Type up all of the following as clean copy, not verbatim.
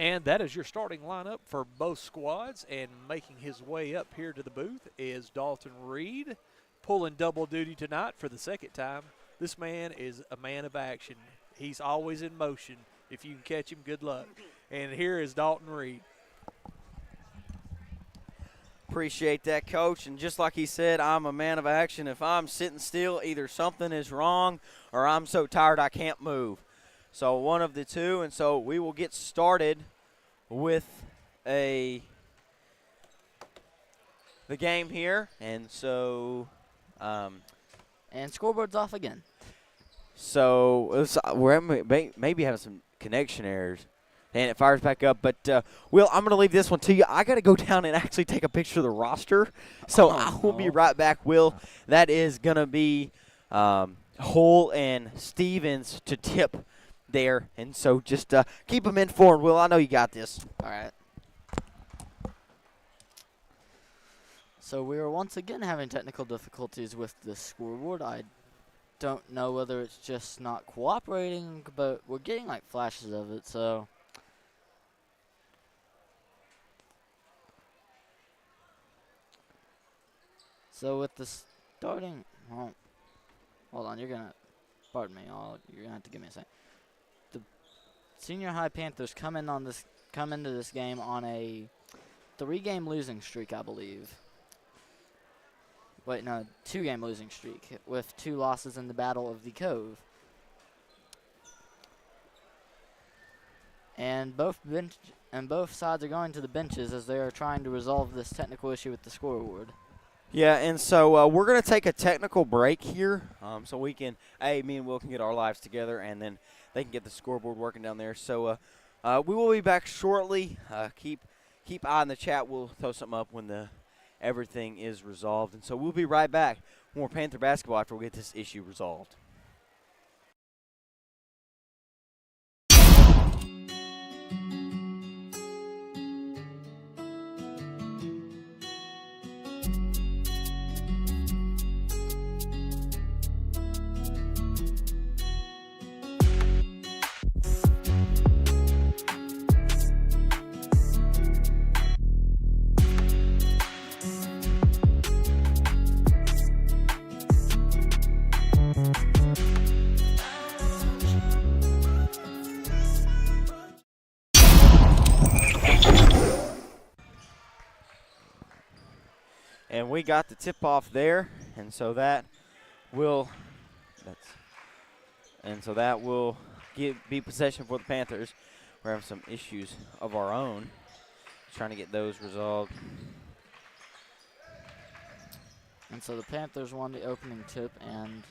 And that is your starting lineup for both squads. And making his way up here to the booth is Dalton Reed, pulling double duty tonight for the second time. This man is a man of action. He's always in motion. If you can catch him, good luck. And here is Dalton Reed. Appreciate that, Coach. And just like he said, I'm a man of action. If I'm sitting still, either something is wrong or I'm so tired I can't move. So one of the two, and so we will get started with the game here. And so and scoreboard's off again. So we're maybe having some connection errors. And it fires back up. But, Will, I'm going to leave this one to you. I got to go down and actually take a picture of the roster. So I will be right back, Will. That is going to be Hull and Stevens to tip there. And so just keep them informed, Will. I know you got this. All right. So we are once again having technical difficulties with the scoreboard. I don't know whether it's just not cooperating, but we're getting like flashes of it, so. So with the starting, hold on, pardon me, you're gonna have to give me a second. The Senior High Panthers come into this game on a 3-game losing streak, I believe. Wait, no, 2-game losing streak with 2 losses in the Battle of the Cove. And both sides are going to the benches as they are trying to resolve this technical issue with the scoreboard. Yeah, and so we're going to take a technical break here so we can, me and Will can get our lives together, and then they can get the scoreboard working down there. So we will be back shortly. Keep eye on the chat. We'll throw something up when everything is resolved. And so we'll be right back. More Panther basketball after we get this issue resolved. And we got the tip-off there, and so that will be possession for the Panthers. We're having some issues of our own, trying to get those resolved. And so the Panthers won the opening tip, and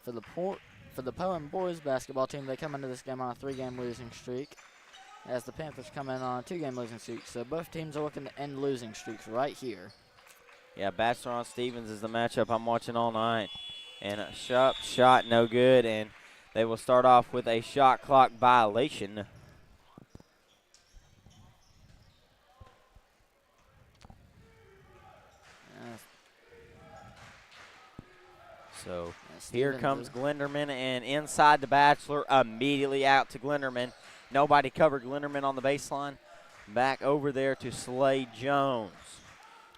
for the Poyen boys basketball team, they come into this game on a 3-game losing streak, as the Panthers come in on a 2-game losing streak. So both teams are looking to end losing streaks right here. Yeah, Bachelor on Stevens is the matchup I'm watching all night. And a shot no good, and they will start off with a shot clock violation. So here comes Glenderman, and inside the Bachelor, immediately out to Glenderman. Nobody covered Glenderman on the baseline. Back over there to Slade Jones.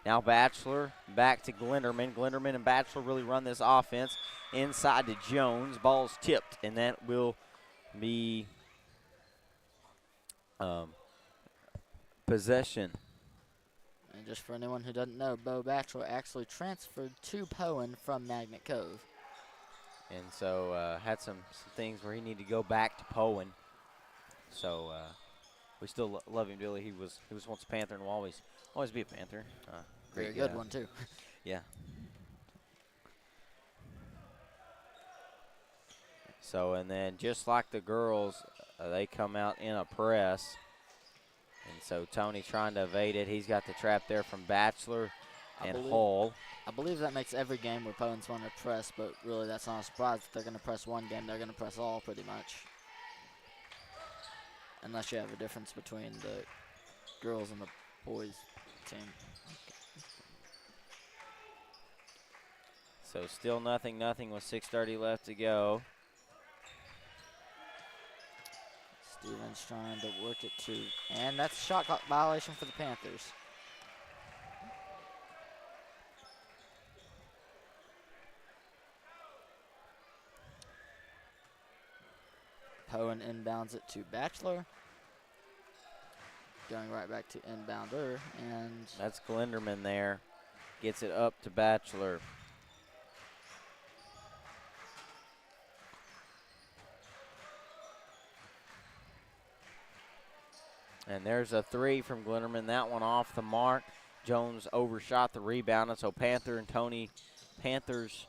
Now Bachelor back to Glenderman. Glenderman and Bachelor really run this offense. Inside to Jones. Ball's tipped, and that will be possession. And just for anyone who doesn't know, Bo Bachelor actually transferred to Poyen from Magnet Cove. And so had some things where he needed to go back to Poyen. So we still love him dearly. He was once a Panther and will always be a Panther. Very good one too. Yeah. So and then just like the girls, they come out in a press. And so Tony trying to evade it. He's got the trap there from Bachelor and Hull. I believe that makes every game where Poyen's want to press, but really that's not a surprise. If they're going to press one game, they're going to press all pretty much. Unless you have a difference between the girls and the boys team. So still nothing with 6:30 left to go. Stevens trying to work it to, and that's a shot clock violation for the Panthers. Poyen inbounds it to Bachelor. Going right back to inbounder, and That's Glinderman there. Gets it up to Bachelor. And there's a three from Glinderman. That one off the mark. Jones overshot the rebound, and so Panthers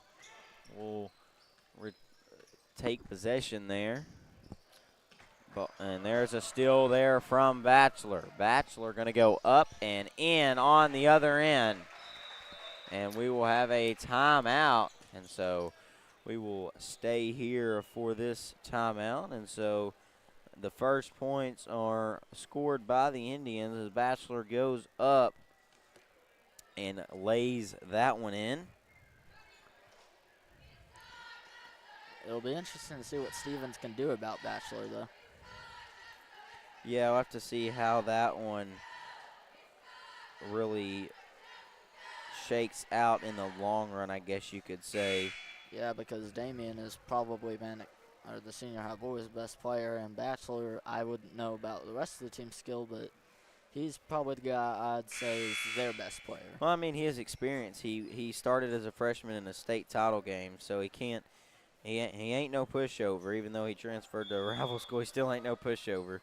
will take possession there. And there's a steal there from Bachelor. Bachelor going to go up and in on the other end. And we will have a timeout. And so we will stay here for this timeout. And so the first points are scored by the Indians as Bachelor goes up and lays that one in. it'll be interesting to see what Stevens can do about Bachelor, though. Yeah, we'll have to see how that one really shakes out in the long run, I guess you could say. Yeah, because Damien has probably been the senior high boys' best player, and Bachelor, I wouldn't know about the rest of the team's skill, but he's probably the guy I'd say is their best player. Well, I mean, he has experience. He started as a freshman in a state title game, so he ain't no pushover. Even though he transferred to a rival school, he still ain't no pushover.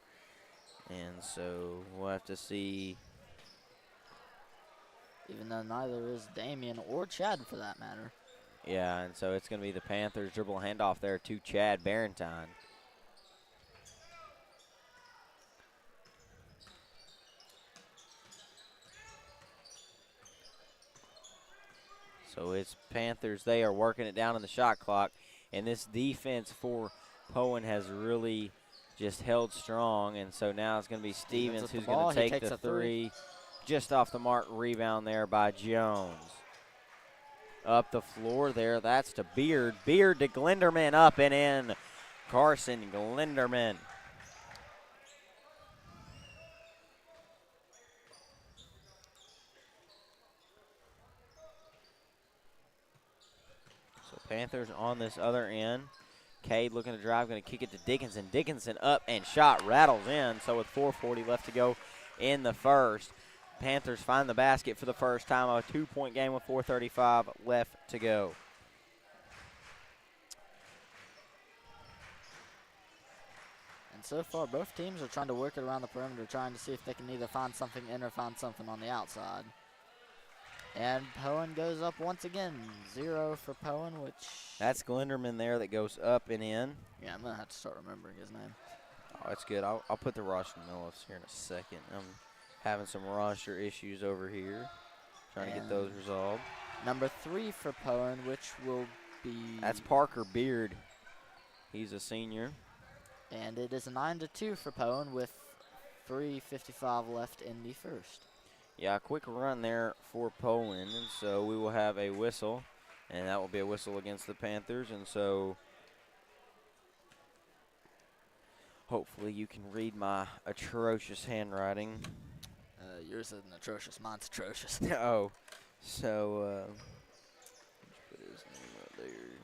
And so we'll have to see. Even though neither is Damien or Chad, for that matter. Yeah, and so it's going to be the Panthers dribble handoff there to Chad Barentine. So it's Panthers. They are working it down in the shot clock. And this defense for Poyen has really just held strong. And so now it's going to be Stevens who's going to take the three. Just off the mark, rebound there by Jones. Up the floor there, that's to Beard. Beard to Glinderman, up and in. Carson Glinderman. So Panthers on this other end. Cade looking to drive, going to kick it to Dickinson. Dickinson up and shot rattles in. So with 4:40 left to go in the first, Panthers find the basket for the first time. A 2-point game with 4:35 left to go. And so far, both teams are trying to work it around the perimeter, trying to see if they can either find something in or find something on the outside. And Poyen goes up once again. 0 for Poyen, which... That's Glinderman there that goes up and in. Yeah, I'm going to have to start remembering his name. Oh, that's good. I'll put the roster notes here in a second. I'm having some roster issues over here. Trying to get those resolved. Number 3 for Poyen, which will be... That's Parker Beard. He's a senior. And it is a 9-2 for Poyen with 3:55 left in the first. Yeah, a quick run there for Poyen, and so we will have a whistle, and that will be a whistle against the Panthers, and so hopefully you can read my atrocious handwriting. Yours isn't atrocious, mine's atrocious. Oh, so put his name right there.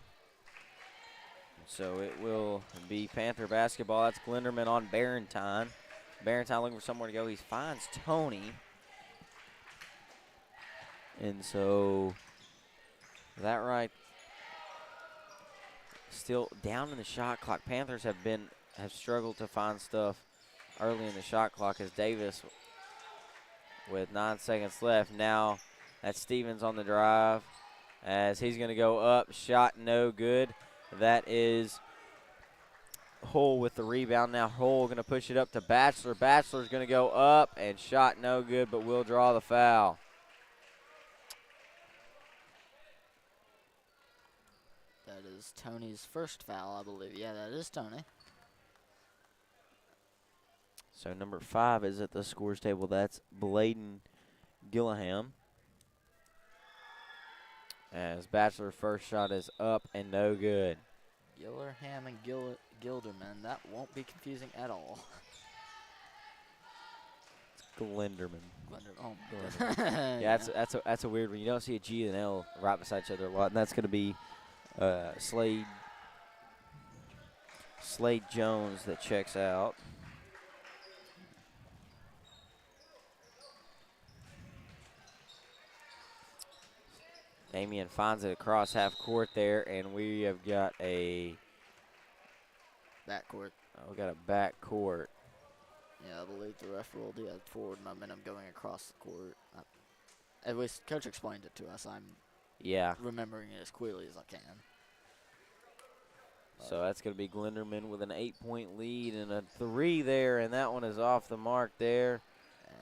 So it will be Panther basketball. That's Glinderman on Barentine. Barentine looking for somewhere to go. He finds Tony. And so that right, still down in the shot clock. Panthers have struggled to find stuff early in the shot clock as Davis with 9 seconds left. Now that's Stevens on the drive as he's going to go up. Shot no good. That is Hull with the rebound. Now Hull going to push it up to Bachelor. Bachelor's going to go up and shot no good, but will draw the foul. That is Tony's first foul, I believe. Yeah, that is Tony. So number 5 is at the scores table. That's Bladen Gillingham. As Bachelor's first shot is up and no good. Gillerham and Gilderman. That won't be confusing at all. Glenderman. Oh, Glenderman. Yeah, that's a weird one. You don't see a G and L right beside each other a lot, and that's going to be Slade Jones that checks out. Damian finds it across half court there, and we have got a backcourt. We got a back court. Yeah, I believe the ref ruled he had forward momentum going across the court. At least Coach explained it to us. I'm remembering it as clearly as I can. So that's going to be Glenderman with an 8-point lead and a 3 there, and that one is off the mark there.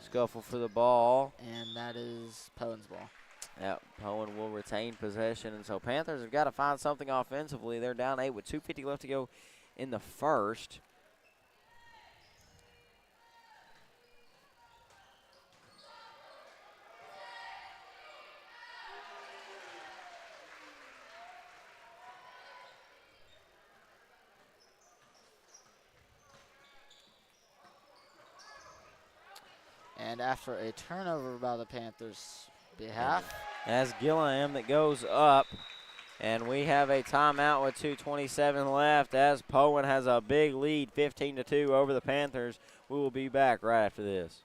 Scuffle for the ball. And that is Poyen's ball. Yeah, Poyen will retain possession, and so Panthers have got to find something offensively. They're down 8 with 2:50 left to go in the first. And after a turnover by the Panthers' behalf. As Gilliam that goes up, and we have a timeout with 2:27 left as Poyen has a big lead, 15-2 over the Panthers. We will be back right after this.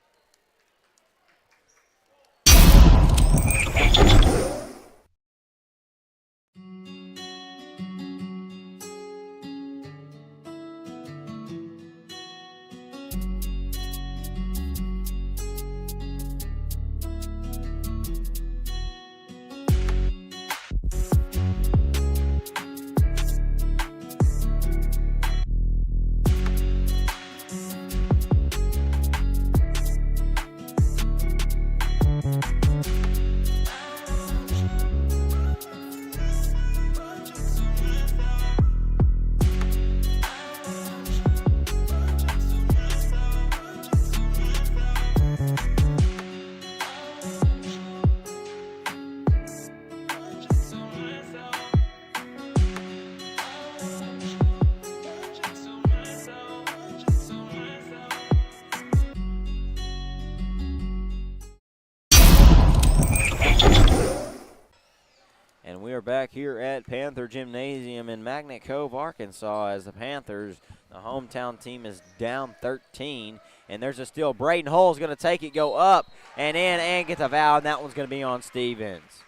Back here at Panther Gymnasium in Magnet Cove, Arkansas, as the Panthers, the hometown team, is down 13. And there's a steal. Braden Hull's going to take it, go up and in, and get the foul, and that one's going to be on Stevens.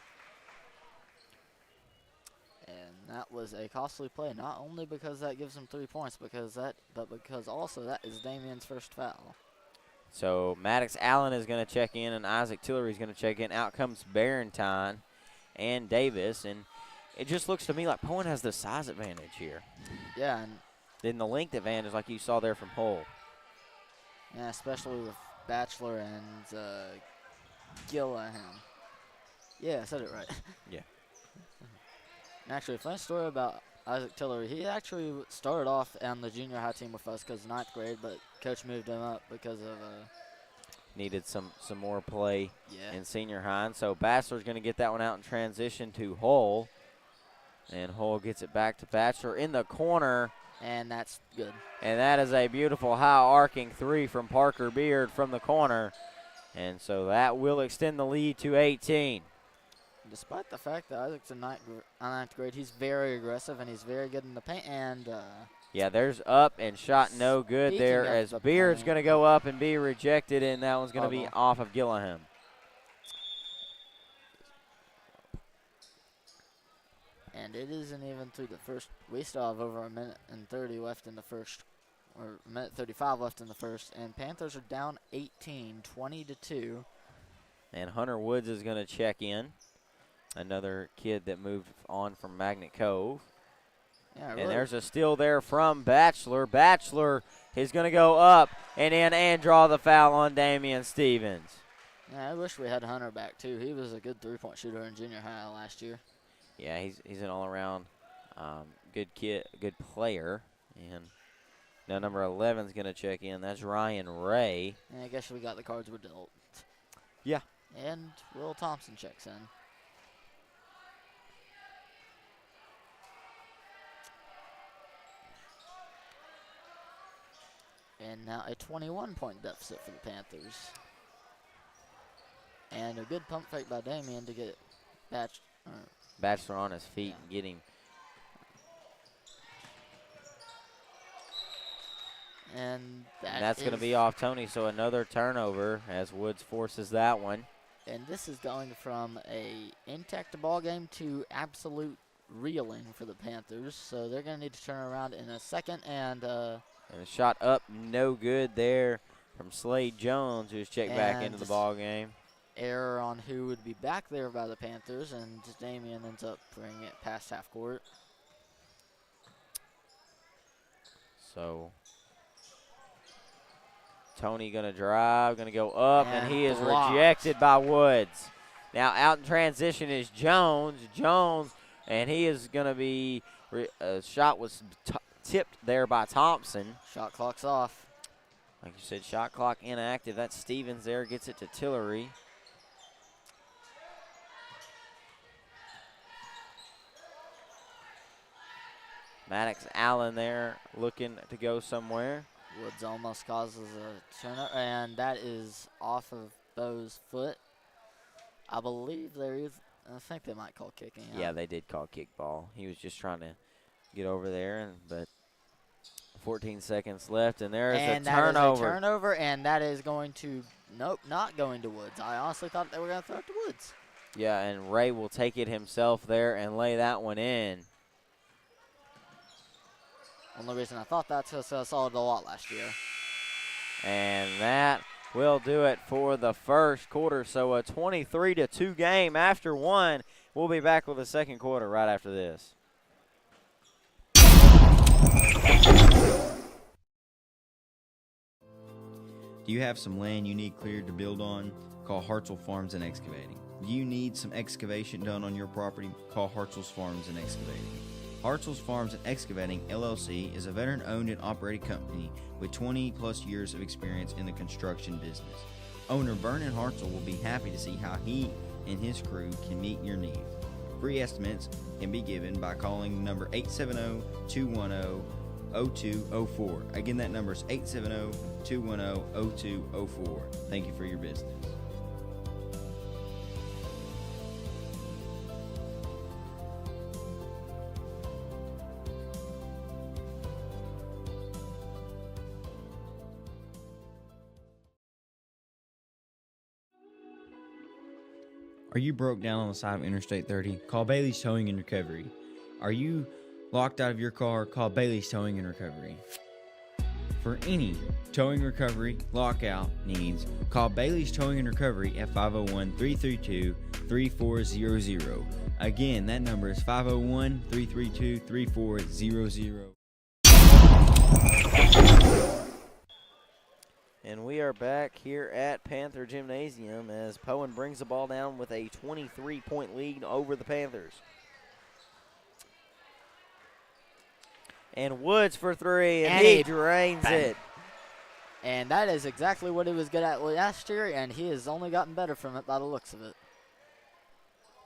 And that was a costly play, not only because that gives him 3 points, but because also that is Damian's first foul. So Maddox Allen is going to check in, and Isaac Tillery is going to check in. Out comes Barentine and Davis, and it just looks to me like Poyen has the size advantage here. Yeah, and then the length advantage, like you saw there from Hull. Yeah, especially with Batchelor and Gilliam. Yeah, I said it right. Yeah. And actually, a funny story about Isaac Tillery. He actually started off on the junior high team with us because 9th grade, but Coach moved him up because of needed some more play in senior high. And so Batchelor's going to get that one out in transition to Hull. And Hull gets it back to Batchelor in the corner. And that's good. And that is a beautiful high arcing 3 from Parker Beard from the corner. And so that will extend the lead to 18. Despite the fact that Isaac's in 9th grade, he's very aggressive and he's very good in the paint. And yeah, there's up and shot no good there as Beard's going to go up and be rejected, and that one's going to be off of Gilliam. And it isn't even through the first. We still have over a minute and 30 left in the first, or a minute 35 left in the first. And Panthers are down 18, 20-2. And Hunter Woods is going to check in. Another kid that moved on from Magnet Cove. Yeah, and there's a steal there from Batchelor. Batchelor is going to go up and in and draw the foul on Damian Stevens. Yeah, I wish we had Hunter back, too. He was a good three-point shooter in junior high last year. Yeah, he's an all-around good kid, good player. And now number 11 is going to check in. That's Ryan Ray. Yeah, I guess we got the cards we're dealt. Yeah. And Will Thompson checks in. And now a 21-point deficit for the Panthers. And a good pump fake by Damien to get Bachelor on his feet Yeah. and get him. And And that's going to be off Tony, so another turnover as Woods forces that one. And this is going from a intact ball game to absolute reeling for the Panthers. So they're going to need to turn around in a second. And a shot up, no good there from Slade Jones, who's checked back into the ball game. Error on who would be back there by the Panthers, and Damien ends up bringing it past half court. So Tony going to drive, going to go up, and he is blocked. rejected by Woods. Now out in transition is Jones. And he is going to be, a shot was tipped there by Thompson. Shot clock's off. Like you said, shot clock inactive. That's Stevens there, gets it to Tillery. Maddox Allen there looking to go somewhere. Woods almost causes a turnover, and that is off of Bo's foot. I believe I think they might call kicking out. Yeah, they did call kickball. He was just trying to get over there, but 14 seconds left, and there's a turnover. Is a turnover, and that is going to, nope, not going to Woods. I honestly thought they were going to throw it to Woods. Yeah, and Ray will take it himself there and lay that one in. Only reason I thought that's because I saw it a lot last year. And that will do it for the first quarter. So a 23-2 game after one. We'll be back with the second quarter right after this. Do you have some land you need cleared to build on? Call Hartzell Farms and Excavating. Do you need some excavation done on your property? Call Hartzell's Farms and Excavating. Hartzell's Farms and Excavating, LLC, is a veteran-owned and operated company with 20-plus years of experience in the construction business. Owner Vernon Hartzell will be happy to see how he and his crew can meet your needs. Free estimates can be given by calling number 870-210-0204. Again, that number is 870-210-0204. Thank you for your business. Are you broke down on the side of Interstate 30? Call Bailey's Towing and Recovery. Are you locked out of your car? Call Bailey's Towing and Recovery. For any towing recovery lockout needs, call Bailey's Towing and Recovery at 501-332-3400. Again, that number is 501-332-3400. And we are back here at Panther Gymnasium as Poyen brings the ball down with a 23-point lead over the Panthers. And Woods for three, and he drains it. And that is exactly what he was good at last year, and he has only gotten better from it by the looks of it.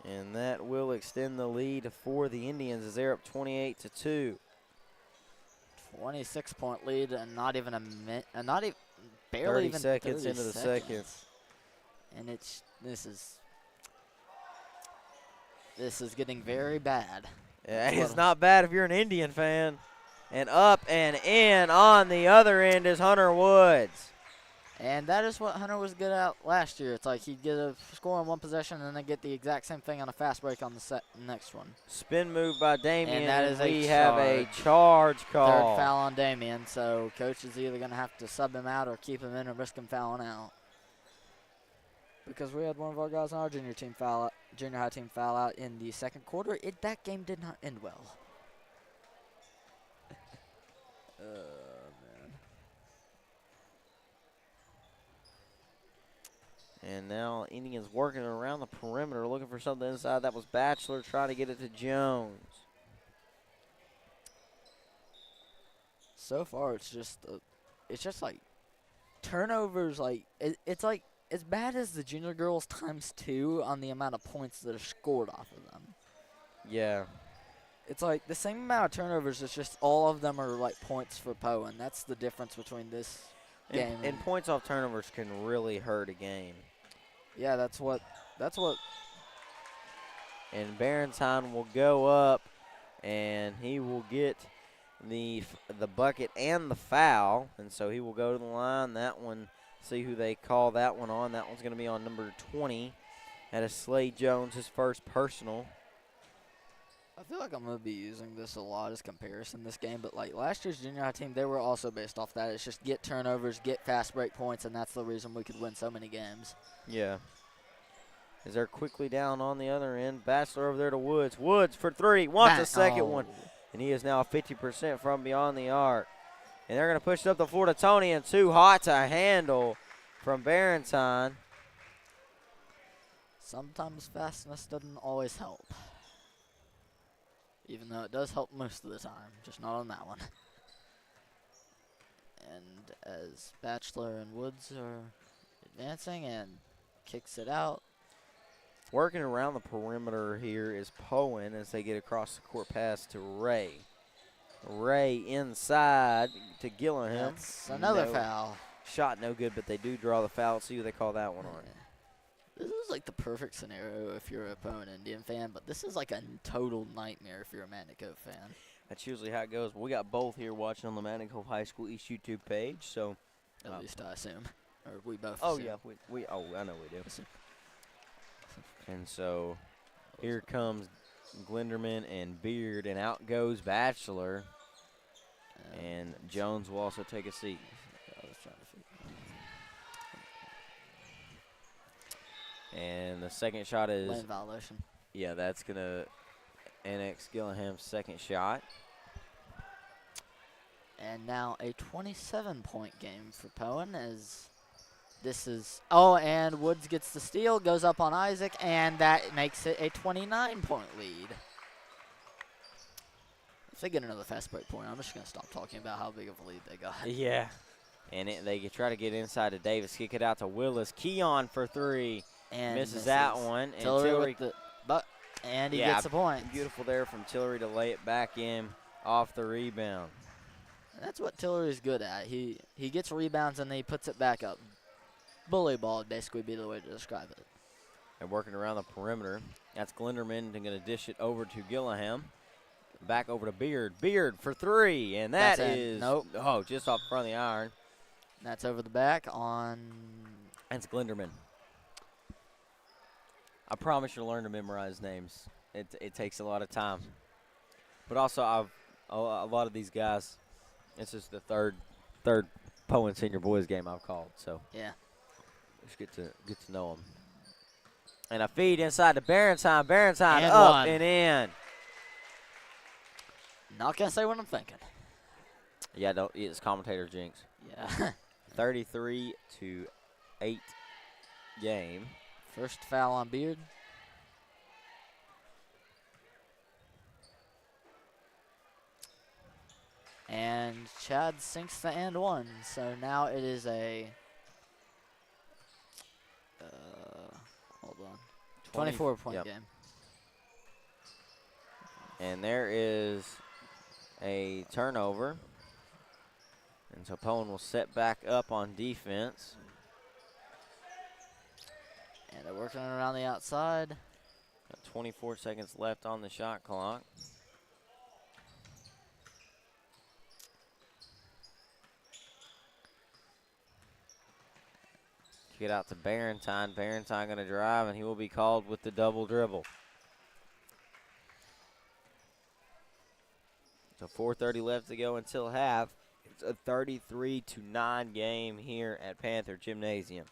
And that will extend the lead for the Indians as they're up 28-2. 26-point lead, and not even a minute, not even. Barely 30 even seconds into the second. And this is getting very bad. Yeah, it's not bad if you're an Indian fan. And up and in on the other end is Hunter Woods. And that is what Hunter was good at last year. It's like he'd get a score on one possession and then get the exact same thing on a fast break on the next one. Spin move by Damien. And that is we have a charge call. Third foul on Damien, so coach is either going to have to sub him out or keep him in or risk him fouling out. Because we had one of our guys on our junior high team foul out in the second quarter. That game did not end well. And now Indians working around the perimeter, looking for something inside. That was Batchelor trying to get it to Jones. So far, it's just like turnovers. Like it's like as bad as the junior girls ×2 on the amount of points that are scored off of them. Yeah. It's like the same amount of turnovers. It's just all of them are like points for Poyen. That's the difference between this game. And points off turnovers can really hurt a game. Yeah, that's what. And Barenton will go up, and he will get the bucket and the foul. And so he will go to the line. That one, see who they call that one on. That one's going to be on number 20. That is Slade Jones, his first personal. I feel like I'm going to be using this a lot as comparison this game, but like last year's junior high team, they were also based off that. It's just get turnovers, get fast break points, and that's the reason we could win so many games. Yeah. As they're quickly down on the other end. Bachelor over there to Woods. Woods for three. Wants a second one. And he is now 50% from beyond the arc. And they're going to push it up the floor to Tony, and too hot to handle from Barenton. Sometimes fastness doesn't always help. Even though it does help most of the time, just not on that one. And as Bachelor and Woods are advancing and kicks it out. Working around the perimeter here is Poyen as they get across the court pass to Ray. Ray inside to Gillingham. That's another foul. Shot no good, but they do draw the foul. See who they call that one on. This is like the perfect scenario if you're a Poyen Indian fan, but this is like a total nightmare if you're a Mountain Cove fan. That's usually how it goes. We got both here watching on the Mountain Cove High School East YouTube page. So, at least I assume, or we both. Oh assume. yeah, I know we do. And so, here comes Glenderman and Beard, and out goes Bachelor. And Jones will also take a seat. I was trying to figure. And the second shot is Lane violation. Yeah, that's gonna annex Gillingham's second shot. And now a 27-point game for Poyen as this is and Woods gets the steal, goes up on Isaac, and that makes it a 29-point lead. If they get another fast break point, I'm just gonna stop talking about how big of a lead they got. Yeah. And they try to get inside to Davis, kick it out to Willis. Keon for three. And misses that one. And Tillery with the and he gets a point. Beautiful there from Tillery to lay it back in off the rebound. And that's what Tillery's good at. He gets rebounds and then he puts it back up. Bully ball would basically be the way to describe it. And working around the perimeter. That's Glenderman going to dish it over to Gillingham. Back over to Beard. Beard for three. And that is nope. Oh, just off front of the iron. That's over the back on. That's Glenderman. I promise you'll learn to memorize names. It takes a lot of time. But also, a lot of these guys, this is the third Poyen Senior Boys game I've called. So yeah, just get to know them. And a feed inside to Barenton. Barenton and up one. and in. Not gonna say what I'm thinking. Yeah, don't. It's commentator jinx. Yeah. 33-8 game. First foul on Beard. And Chad sinks the and one. So now it is a hold on. 24-point game. And there is a turnover. And so Poyen will set back up on defense. And they're working around the outside. Got 24 seconds left on the shot clock. Get out to Barenton. Barenton going to drive, and he will be called with the double dribble. So 4:30 left to go until half. It's a 33-9 game here at Panther Gymnasium.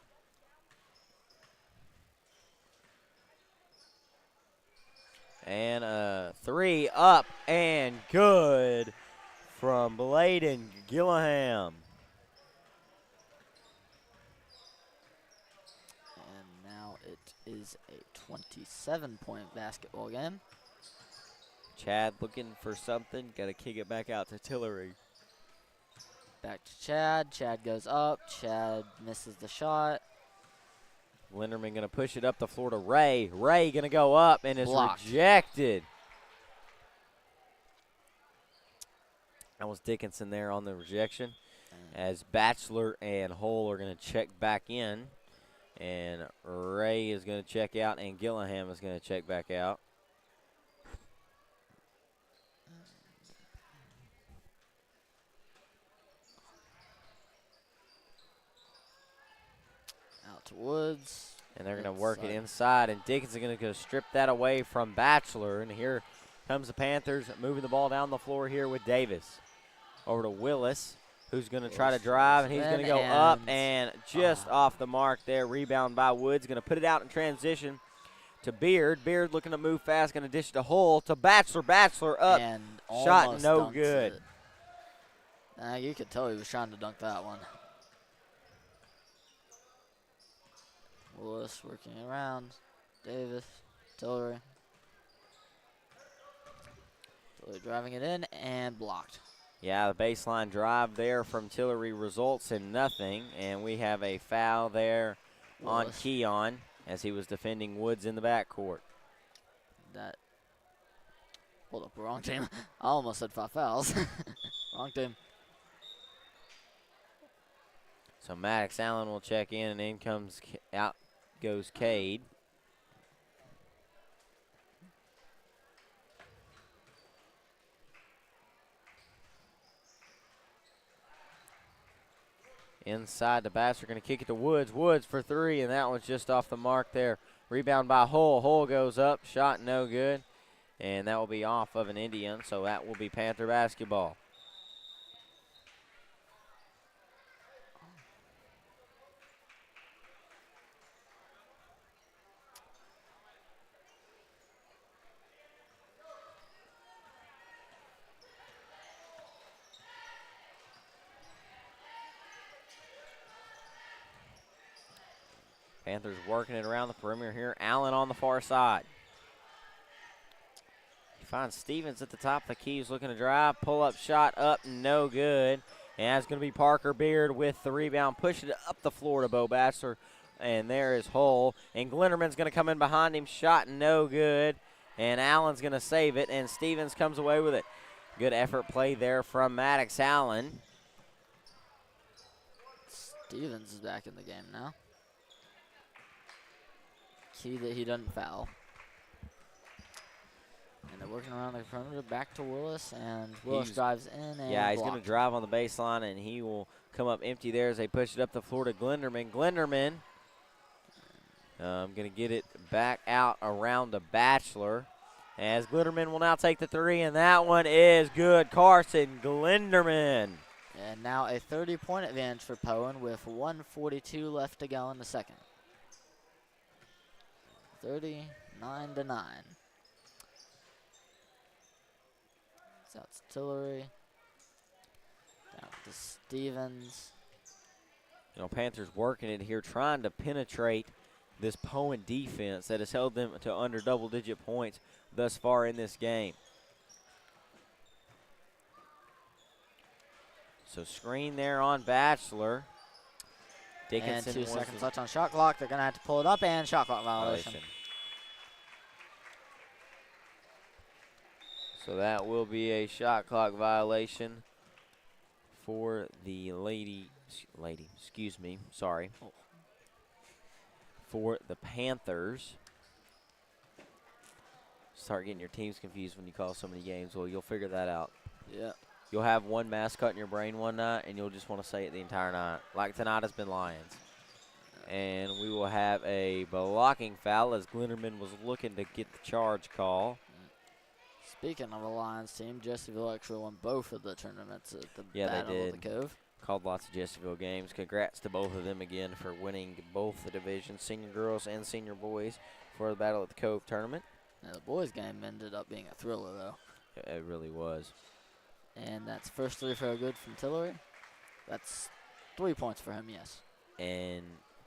And a three up and good from Bladen Gillingham. And now it is a 27-point basketball game. Chad looking for something. Got to kick it back out to Tillery. Back to Chad. Chad goes up. Chad misses the shot. Linderman going to push it up the floor to Ray. Ray going to go up and is blocked. Rejected. That was Dickinson there on the rejection. as Bachelor and Hull are going to check back in. And Ray is going to check out, and Gillingham is going to check back out. Out to Woods. And they're going to work it inside, and Dickens is going to go strip that away from Bachelor. And here comes the Panthers moving the ball down the floor here with Davis. Over to Willis, who's going to try to drive, and he's going to go up and just off the mark there. Rebound by Woods. Going to put it out in transition to Beard. Beard looking to move fast, going to dish to Hull to Bachelor. Bachelor up. And shot no good. You could tell he was trying to dunk that one. Willis working around. Davis, Tillery. Tillery driving it in and blocked. Yeah, the baseline drive there from Tillery results in nothing, and we have a foul there on Keon as he was defending Woods in the backcourt. Hold up, wrong team. I almost said 5 fouls. Wrong team. So Maddox Allen will check in, and in out goes Cade. Inside the Bachelor, going to kick it to Woods. Woods for 3, and that one's just off the mark there. Rebound by Hull. Hull goes up, shot no good, and that will be off of an Indian, so that will be Panther basketball. Panthers working it around the perimeter here. Allen on the far side. He finds Stevens at the top of the key. He's looking to drive. Pull-up shot up, no good. And that's going to be Parker Beard with the rebound. Pushing it up the floor to Bo Bachelor. And there is Hull. And Glinderman's going to come in behind him. Shot no good. And Allen's going to save it. And Stevens comes away with it. Good effort play there from Maddox Allen. Stevens is back in the game now. Key that he doesn't foul. And they're working around the perimeter back to Willis, and Willis drives in and yeah, he's going to drive on the baseline, and he will come up empty there as they push it up the floor to Glinderman. Glinderman going to get it back out around the Bachelor, as Glinderman will now take the 3, and that one is good. Carson Glinderman. And now a 30-point advantage for Poyen with 1:42 left to go in the second. 39-9. So it's Tillery. Down to Stevens. You know, Panthers working it here, trying to penetrate this Poyen defense that has held them to under double-digit points thus far in this game. So screen there on Bachelor. Dickinson and 2 seconds left on shot clock. They're going to have to pull it up, and shot clock violation. So that will be a shot clock violation for the for the Panthers. Start getting your teams confused when you call so many games. Well, you'll figure that out. Yeah. You'll have one mascot in your brain one night, and you'll just want to say it the entire night. Like tonight has been Lions. And we will have a blocking foul as Glinderman was looking to get the charge call. Speaking of the Lions team, Jessieville actually won both of the tournaments at the Battle they did. of the Cove. Called lots of Jessieville games. Congrats to both of them again for winning both the divisions, senior girls and senior boys, for the Battle at the Cove tournament. Now, the boys' game ended up being a thriller, though. It really was. And that's first 3 for a good from Tillery. That's 3 points for him, yes. And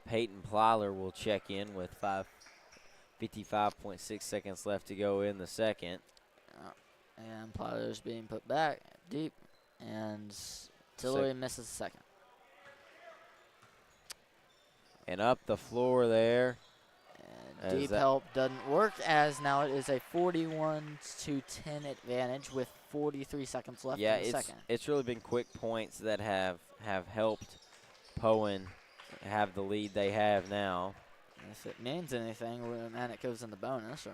Peyton Plyler will check in with 55.6 seconds left to go in the second. And Plyler's being put back deep, and Tillery misses the second. And up the floor there. And deep help doesn't work, as now it is a 41-10 advantage with 43 seconds left Yeah, in the second. it's really been quick points that have helped Poyen have the lead they have now. If it means anything, then it goes in the bonus.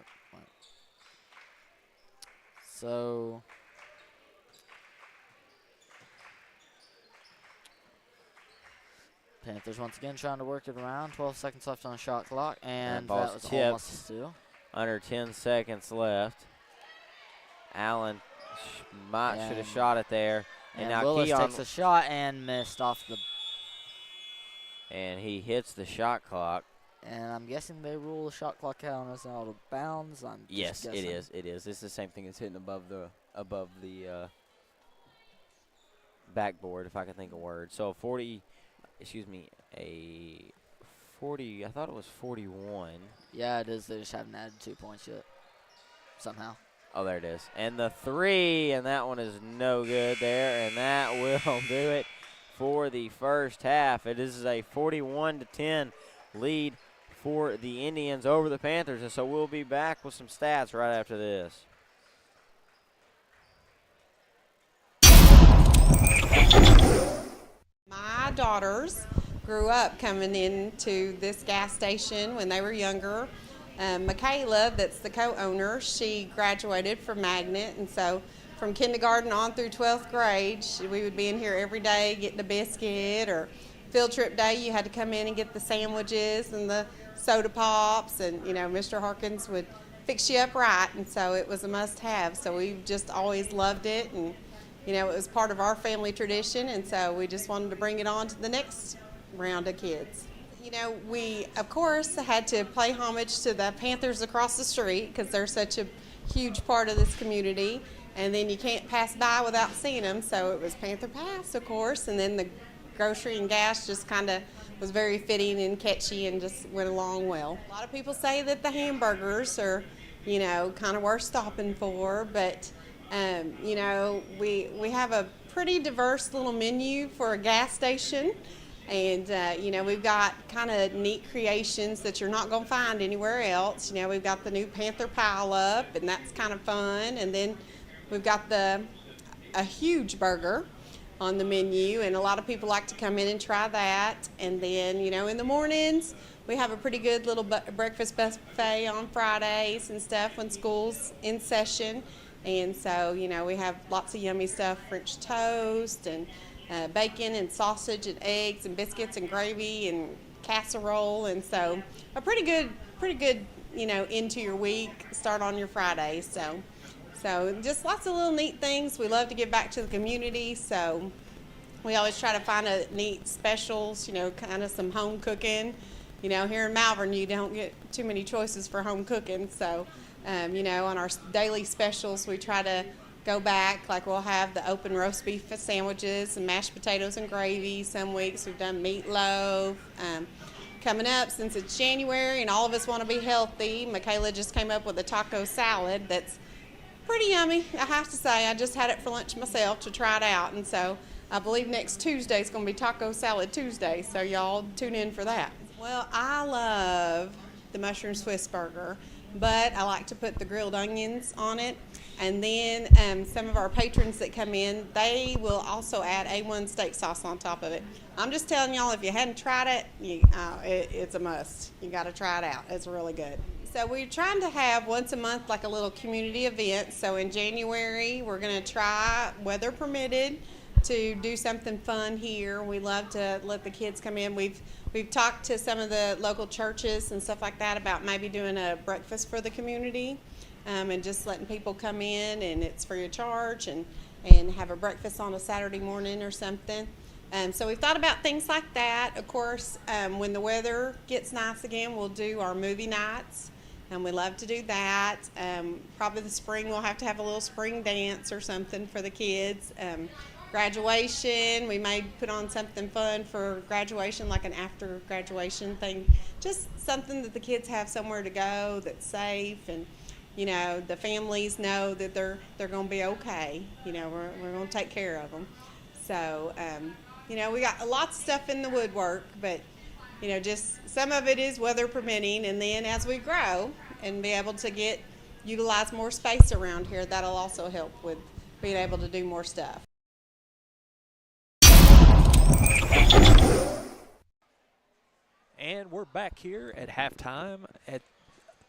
So Panthers once again trying to work it around. 12 seconds left on the shot clock, and ball's that was tipped. almost a steal. Under 10 seconds left. Allen should have shot it there. And now Willis Keon takes a shot and missed off the. And he hits the shot clock. And I'm guessing they rule the shot clock out as out of bounds. Yes, it is. It is. It's the same thing as hitting above the backboard, if I can think of words. So 40. Excuse me, a 40. I thought it was 41. Yeah, it is. They just haven't added 2 points yet. Somehow. Oh, there it is. And the 3, and that one is no good there, and that will do it for the first half. It is a 41-10 lead for the Indians over the Panthers, and so we'll be back with some stats right after this. My daughters grew up coming into this gas station when they were younger. Michaela, that's the co-owner, she graduated from Magnet, and so from kindergarten on through 12th grade, we would be in here every day getting a biscuit, or field trip day, you had to come in and get the sandwiches and the soda pops, and Mr. Harkins would fix you up right, and so it was a must-have. So we just always loved it, and it was part of our family tradition, and so we just wanted to bring it on to the next round of kids. We, of course, had to pay homage to the Panthers across the street because they're such a huge part of this community, and then you can't pass by without seeing them, so it was Panther Pass, of course, and then the grocery and gas just kind of was very fitting and catchy and just went along well. A lot of people say that the hamburgers are, kind of worth stopping for, but we have a pretty diverse little menu for a gas station, and we've got kind of neat creations that you're not going to find anywhere else. We've got the new Panther Pile Up, and that's kind of fun, and then we've got a huge burger on the menu, and a lot of people like to come in and try that. And then in the mornings we have a pretty good little breakfast buffet on Fridays and stuff when school's in session. And so, we have lots of yummy stuff, French toast and bacon and sausage and eggs and biscuits and gravy and casserole. And so a pretty good, into your week, start on your Friday. So just lots of little neat things. We love to give back to the community. So we always try to find a neat specials, kind of some home cooking. Here in Malvern, you don't get too many choices for home cooking. So on our daily specials, we try to go back. Like we'll have the open roast beef sandwiches and mashed potatoes and gravy. Some weeks we've done meatloaf. Coming up, since it's January and all of us want to be healthy, Michaela just came up with a taco salad that's pretty yummy, I have to say. I just had it for lunch myself to try it out, and so I believe next Tuesday is going to be Taco Salad Tuesday, so y'all tune in for that. Well, I love the mushroom Swiss burger, but I like to put the grilled onions on it. And then some of our patrons that come in, they will also add A1 steak sauce on top of it. I'm just telling y'all, if you hadn't tried it, it's a must. You got to try it out. It's really good. So we're trying to have once a month like a little community event. So in January, we're going to try, weather permitted, to do something fun here. We love to let the kids come in. We've talked to some of the local churches and stuff like that about maybe doing a breakfast for the community. And just letting people come in, and it's free of charge, and have a breakfast on a Saturday morning or something. So we've thought about things like that. Of course, when the weather gets nice again, we'll do our movie nights, and we love to do that. Probably the spring we'll have to have a little spring dance or something for the kids. Graduation, we may put on something fun for graduation, like an after graduation thing. Just something that the kids have somewhere to go that's safe, and the families know that they're going to be okay. We're going to take care of them. So, we got lots of stuff in the woodwork, but, just some of it is weather permitting. And then as we grow and be able to utilize more space around here, that'll also help with being able to do more stuff. And we're back here at halftime at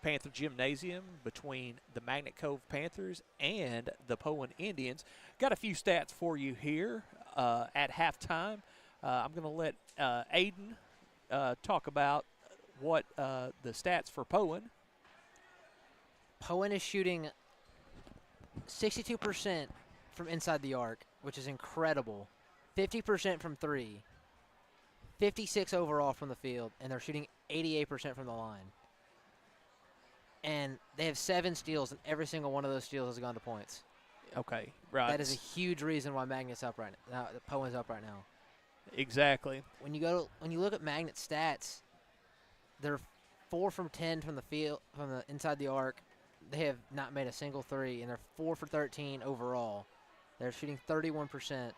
Panther Gymnasium between the Magnet Cove Panthers and the Poyen Indians. Got a few stats for you here at halftime. I'm going to let Aiden talk about what the stats for Poyen. Poyen is shooting 62% from inside the arc, which is incredible. 50% from three. 56 overall from the field, and they're shooting 88% from the line. And they have 7 steals, and every single one of those steals has gone to points. Okay, right. That is a huge reason why Magnet's up right now. Poyen's up right now. Exactly. When you look at Magnet's stats, they're 4 from 10 from the field, from the inside the arc. They have not made a single three, and they're 4 for 13 overall. They're shooting 31%,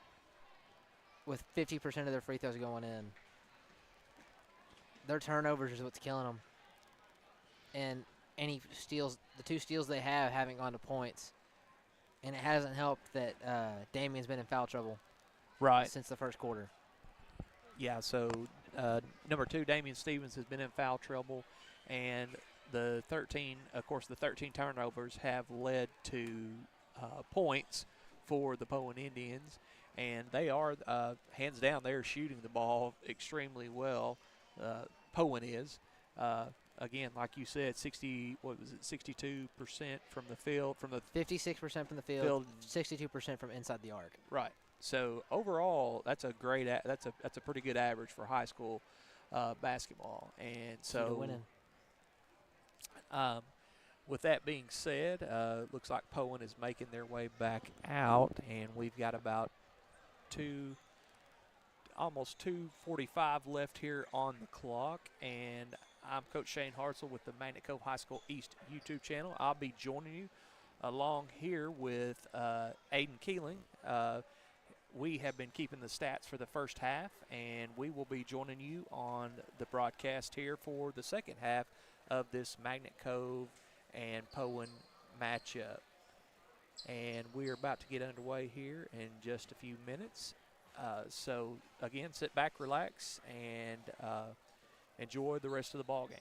with 50% of their free throws going in. Their turnovers is what's killing them. And any steals, the 2 steals they have haven't gone to points. And it hasn't helped that Damien's been in foul trouble since the first quarter. Yeah, so number 2, Damian Stevens, has been in foul trouble. And the 13 turnovers have led to points for the Poyen Indians. And they are, hands down, they're shooting the ball extremely well. Poyen is. Again, like you said, 62% from the field, 56% from the field, 62% from inside the arc. Right. So overall, that's a great. That's a pretty good average for high school basketball. And so, winning. With that being said, looks like Poyen is making their way back out, and we've got about almost 2:45 left here on the clock. And I'm Coach Shane Hartzell with the Magnet Cove High School East YouTube channel. I'll be joining you along here with Aiden Keeling. We have been keeping the stats for the first half, and we will be joining you on the broadcast here for the second half of this Magnet Cove and Poyen matchup. And we're about to get underway here in just a few minutes. So, again, sit back, relax, and enjoy the rest of the ball game.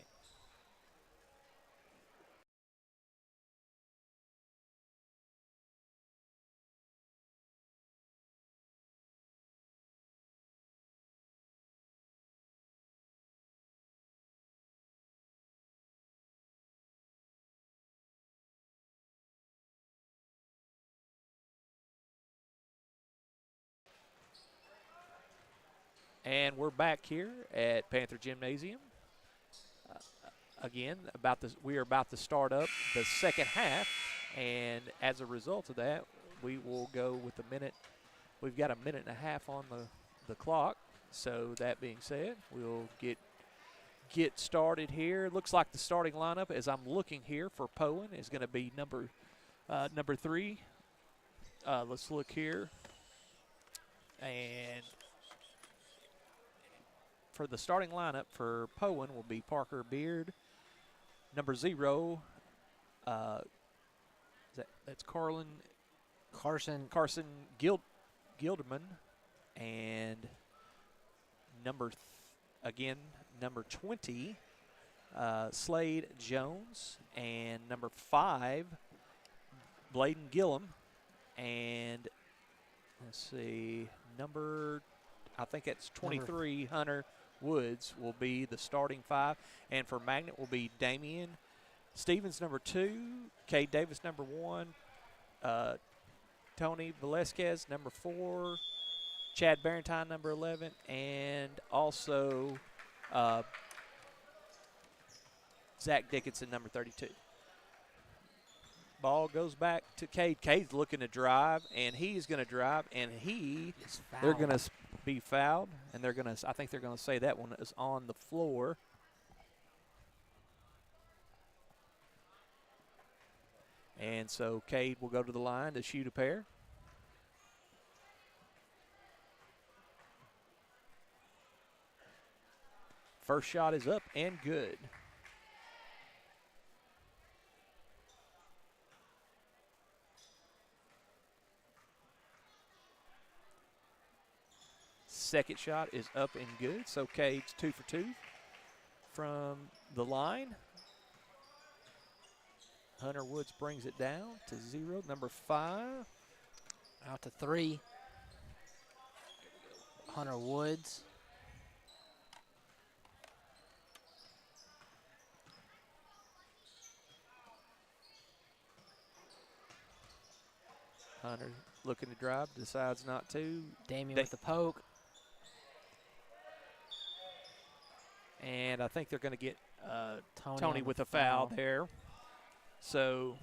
And we're back here at Panther Gymnasium. Again, we are about to start up the second half, and as a result of that, we will go with a minute. We've got a minute and a half on the clock. So that being said, we'll get started here. Looks like the starting lineup, as I'm looking here for Poyen, is going to be number 3. Let's look here, and for the starting lineup for Poyen will be Parker Beard. Number 0, that's Carson Gilderman, and number 20, Slade Jones, and number 5, Bladen Gillum, and let's see, I think it's 23, Hunter Woods will be the starting 5. And for Magnet will be Damian Stevens, number 2, Cade Davis, number 1, Tony Velasquez, number 4, Chad Barrentine, number 11, and also Zach Dickinson, number 32. Ball goes back to Cade. Cade's looking to drive, and he's going to drive, and they're going to be fouled, and I think they're going to say that one is on the floor. And so Cade will go to the line to shoot a pair. First shot is up and good. second shot is up and good. So Cade's 2 for 2 from the line. Hunter Woods brings it down to 0. Number 5. Out to 3. Hunter Woods. Hunter looking to drive, decides not to. Damien with the poke. And I think they're going to get Tony with a foul there. So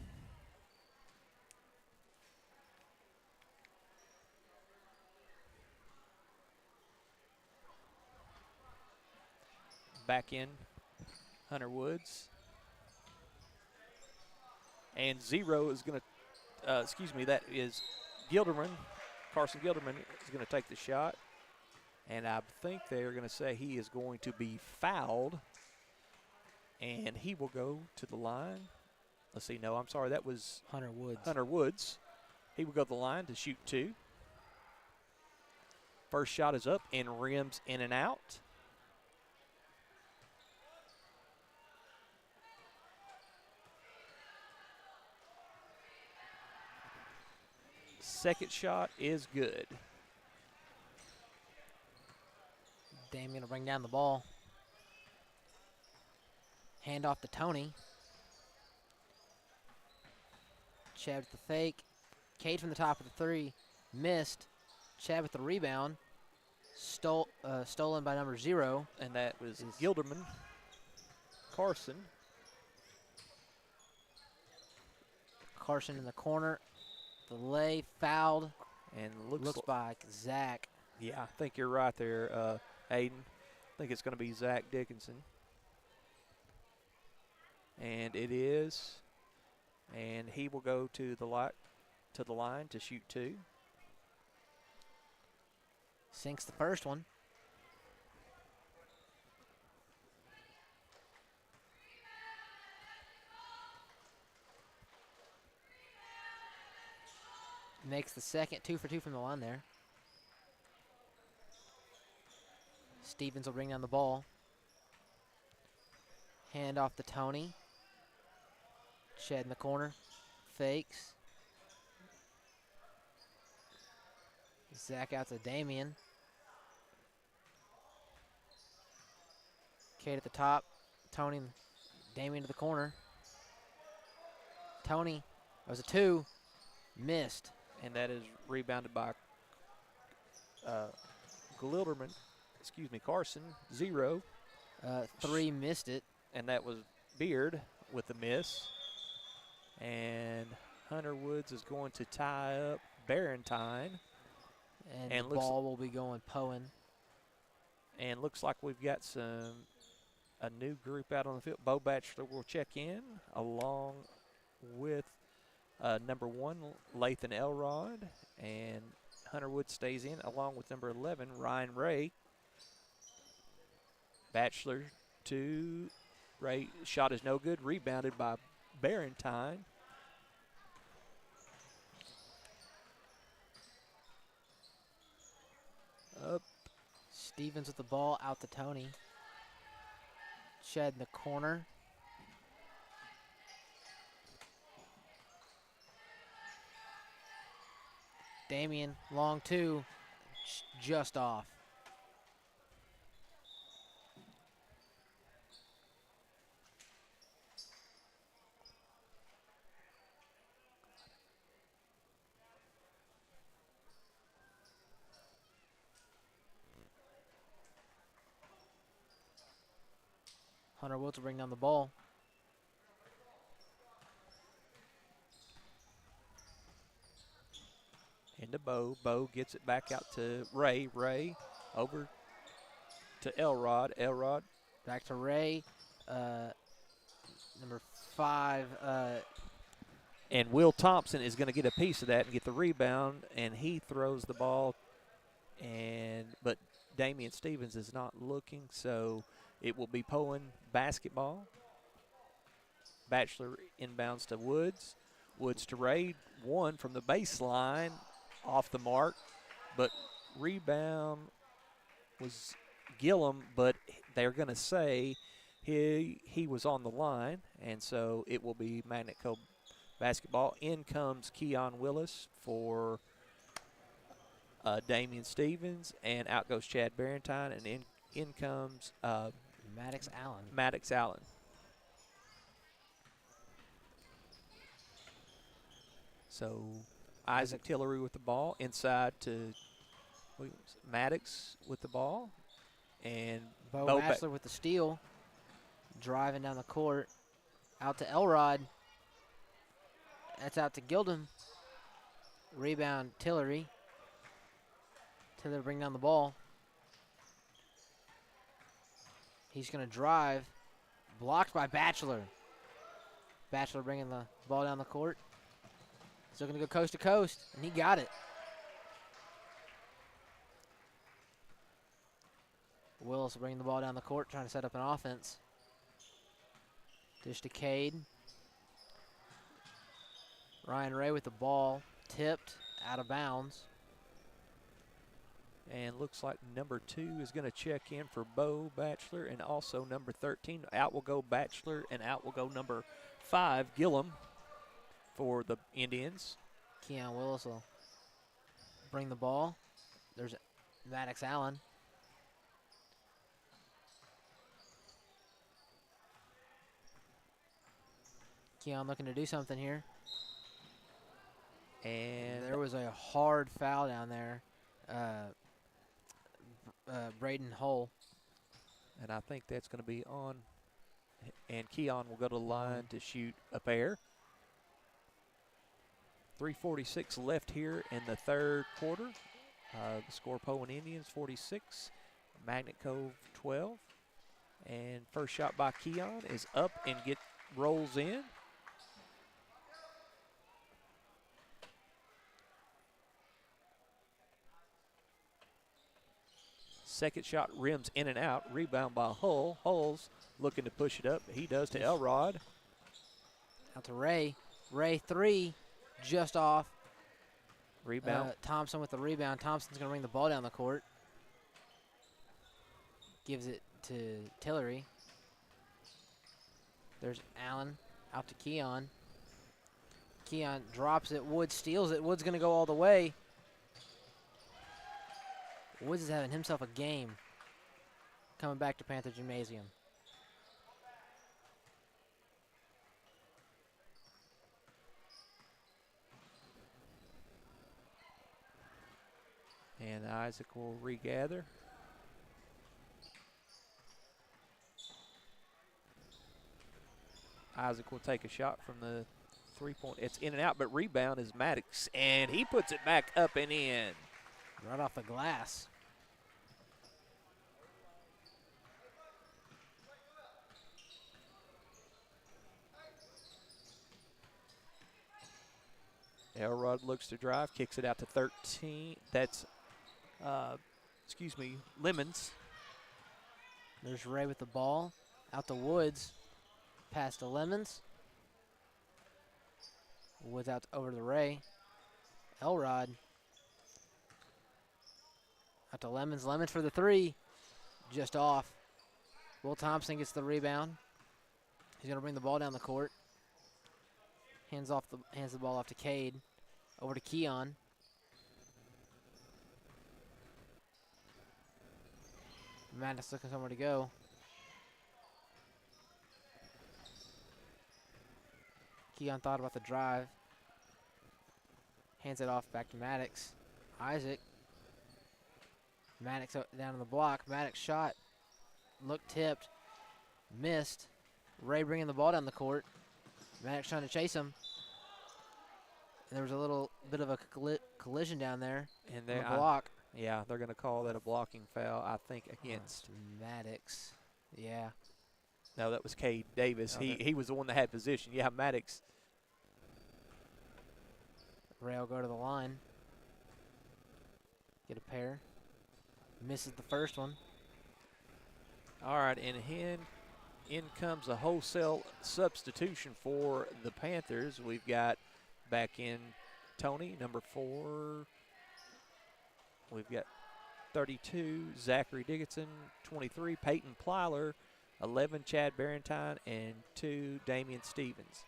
back in Hunter Woods. And 0 is going to, that is Gilderman. Carson Gilderman is going to take the shot. And I think they're going to say he is going to be fouled. And he will go to the line. Let's see, no, I'm sorry, that was Hunter Woods. Hunter Woods. He will go to the line to shoot 2. First shot is up and rims in and out. Second shot is good. Damien will bring down the ball. Hand off to Tony. Chad with the fake. Cade from the top of the 3. Missed. Chad with the rebound. Stolen by number 0. And that was Gilderman. Carson. Carson in the corner. The lay fouled. And looks like Zach. Yeah, I think you're right there, Aiden. I think it's going to be Zach Dickinson. And it is. And he will go to the line to shoot 2. Sinks the first one. Makes the second. 2 for 2 from the line there. Stevens will bring down the ball. Hand off to Tony. Chad in the corner. Fakes. Zach out to Damien. Cade at the top. Tony, Damien to the corner. Tony, that was a 2. Missed. And that is rebounded by Carson, 0. 3 missed it. And that was Beard with the miss. And Hunter Woods is going to tie up Barrentine. And the ball will be going Poyen. And looks like we've got a new group out on the field. Bo Batchelor will check in along with number 1, Lathan Elrod. And Hunter Woods stays in along with number 11, Ryan Ray. Batchelor to Ray. Shot is no good. Rebounded by Barrentine. Up. Stevens with the ball out to Tony. Chad in the corner. Damien, long 2, just off. Hunter Woods will bring down the ball. Into Bo. Bo gets it back out to Ray. Ray over to Elrod. Elrod. Back to Ray. Number 5. And Will Thompson is going to get a piece of that and get the rebound, and he throws the ball. But Damian Stevens is not looking, so it will be Poyen basketball. Batchelor inbounds to Woods. Woods to Ray. 1 from the baseline. Off the mark, but rebound was Gillum, but they're going to say he was on the line, and so it will be Magnet Cove basketball. In comes Keon Willis for Damian Stevens, and out goes Chad Barrentine, and in comes Maddox Allen. Maddox Allen. So Isaac Tillery with the ball inside to Maddox with the ball, and Bo Bachelor with the steal, driving down the court, out to Elrod. That's out to Gildem. Rebound Tillery. Tillery bring down the ball. He's going to drive. Blocked by Bachelor. Bachelor bringing the ball down the court. Still going to go coast to coast, and he got it. Willis bringing the ball down the court, trying to set up an offense. Dish to Cade. Ryan Ray with the ball, tipped, out of bounds. And looks like number 2 is going to check in for Bo Bachelor, and also number 13. Out will go Bachelor, and out will go number 5, Gillum, for the Indians. Keon Willis will bring the ball. There's Maddox Allen. Keon looking to do something here. And there was a hard foul down there. Braden Hull. And I think that's going to be on. And Keon will go to the line to shoot a pair. 3:46 left here in the third quarter. The score, Poyen Indians 46, Magnet Cove 12. And first shot by Keon is up and rolls in. Second shot rims in and out. Rebound by Hull. Hull's looking to push it up. He does to Elrod. Out to Ray. Ray 3, just off. Rebound. Thompson with the rebound. Thompson's going to bring the ball down the court. Gives it to Tillery. There's Allen out to Keon. Keon drops it. Woods steals it. Woods going to go all the way. Woods is having himself a game coming back to Panther Gymnasium. And Isaac will regather. Isaac will take a shot from the three-point. It's in and out, but rebound is Maddox, and he puts it back up and in. Right off the glass. Elrod looks to drive, kicks it out to 13. That's, Lemons. There's Ray with the ball. Out to Woods. Pass to Lemons. Woods out over to Ray. Elrod. Out to Lemons. Lemons for the 3. Just off. Will Thompson gets the rebound. He's going to bring the ball down the court. Hands the ball off to Cade. Over to Keon. Maddox looking somewhere to go. Keon thought about the drive. Hands it off back to Maddox. Isaac. Maddox down on the block. Maddox shot. Looked tipped. Missed. Ray bringing the ball down the court. Maddox trying to chase him. And there was a little bit of a collision down there. And they block. Yeah, they're going to call that a blocking foul, I think, against Maddox. Yeah. No, that was Cade Davis. Okay. He was the one that had position. Yeah, Maddox. Ray will go to the line. Get a pair. Misses the first one. All right, and in comes a wholesale substitution for the Panthers. We've got back in Tony, number 4. We've got 32, Zachary Dickinson. 23, Peyton Plyler. 11, Chad Barrentine. And 2, Damian Stevens.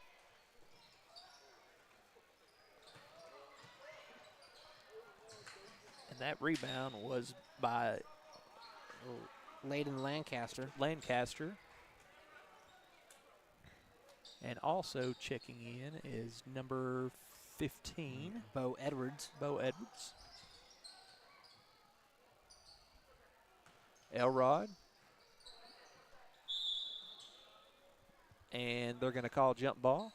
And that rebound was by Layden Lancaster. And also checking in is number 15, Bo Edwards. Elrod. And they're going to call jump ball.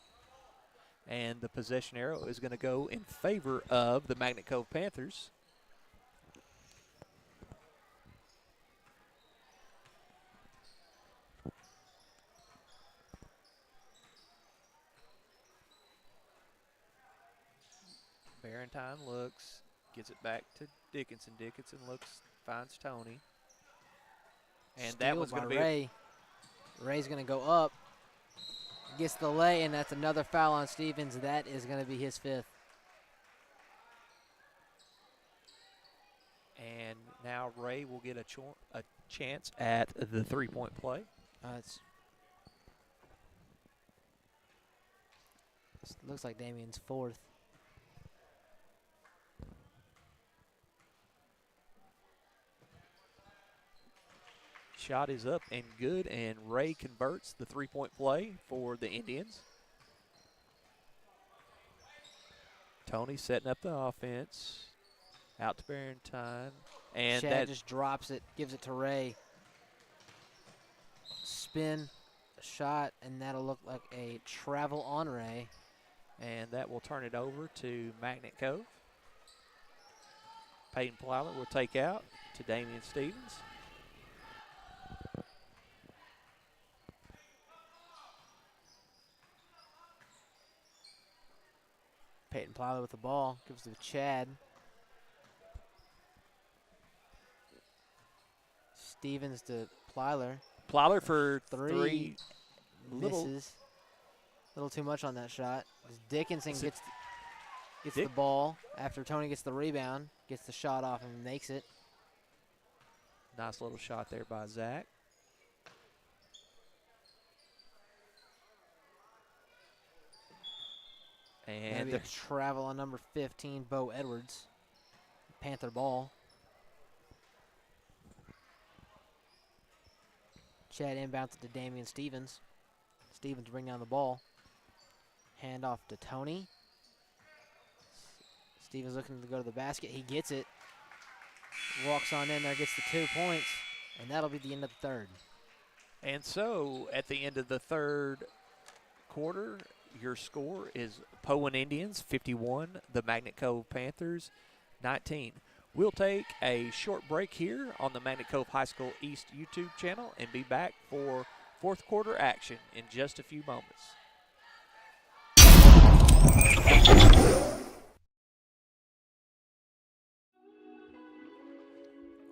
And the possession arrow is going to go in favor of the Magnet Cove Panthers. Barrentine looks, gets it back to Dickinson. Dickinson looks, finds Tony. And that Steal was going to by be Ray. Ray's going to go up. Gets the lay, and that's another foul on Stevens. That is going to be his 5th. And now Ray will get a chance at the three-point play. Looks like Damien's 4th. Shot is up and good, and Ray converts the three-point play for the Indians. Tony setting up the offense. Out to Barrentine. And Chad that just drops it, gives it to Ray. Spin, shot, and that'll look like a travel on Ray. And that will turn it over to Magnet Cove. Peyton Plyler will take out to Damian Stevens. Peyton Plyler with the ball, gives it to Chad. Stevens to Plyler. Plyler for Three. Little Misses. A little too much on that shot. Dickinson Is gets Dick- the ball after Tony gets the rebound, gets the shot off and makes it. nice little shot there by Zach. And Maybe a travel on number 15, Bo Edwards. Panther ball. Chad inbounds to Damian Stevens. Stevens bring down the ball. Hand off to Tony. Stevens looking to go to the basket. He gets it. Walks on in there, gets the 2 points. And that'll be the end of the 3rd. And so at the end of the 3rd quarter, your score is Poyen Indians 51, the Magnet Cove Panthers 19. We'll take a short break here on the Magnet Cove High School East YouTube channel and be back for 4th quarter action in just a few moments.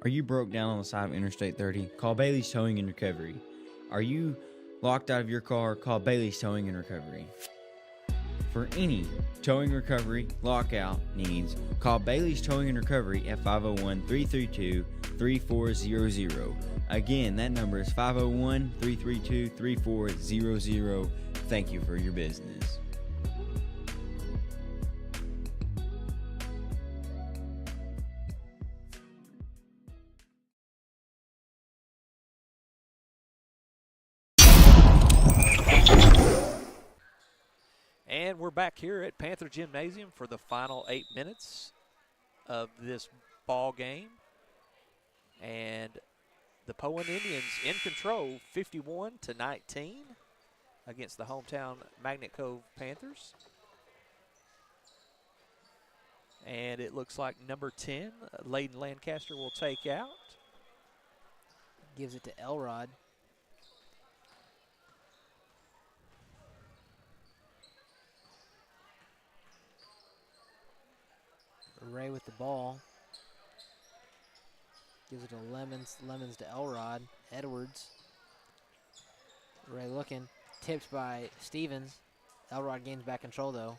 Are you broke down on the side of Interstate 30? Call Bailey's Towing and Recovery. Are you locked out of your car? Call Bailey's Towing and Recovery. For any towing recovery lockout needs, call Bailey's Towing and Recovery at 501-332-3400. Again, that number is 501-332-3400. Thank you for your business. And we're back here at Panther Gymnasium for the final 8 minutes of this ball game. And the Poyen Indians in control, 51-19 against the hometown Magnet Cove Panthers. And it looks like number 10, Layden Lancaster, will take out. Gives it to Elrod. Ray with the ball. Gives it to Lemons. Lemons to Elrod. Edwards. Ray looking. Tipped by Stevens. Elrod gains back control though.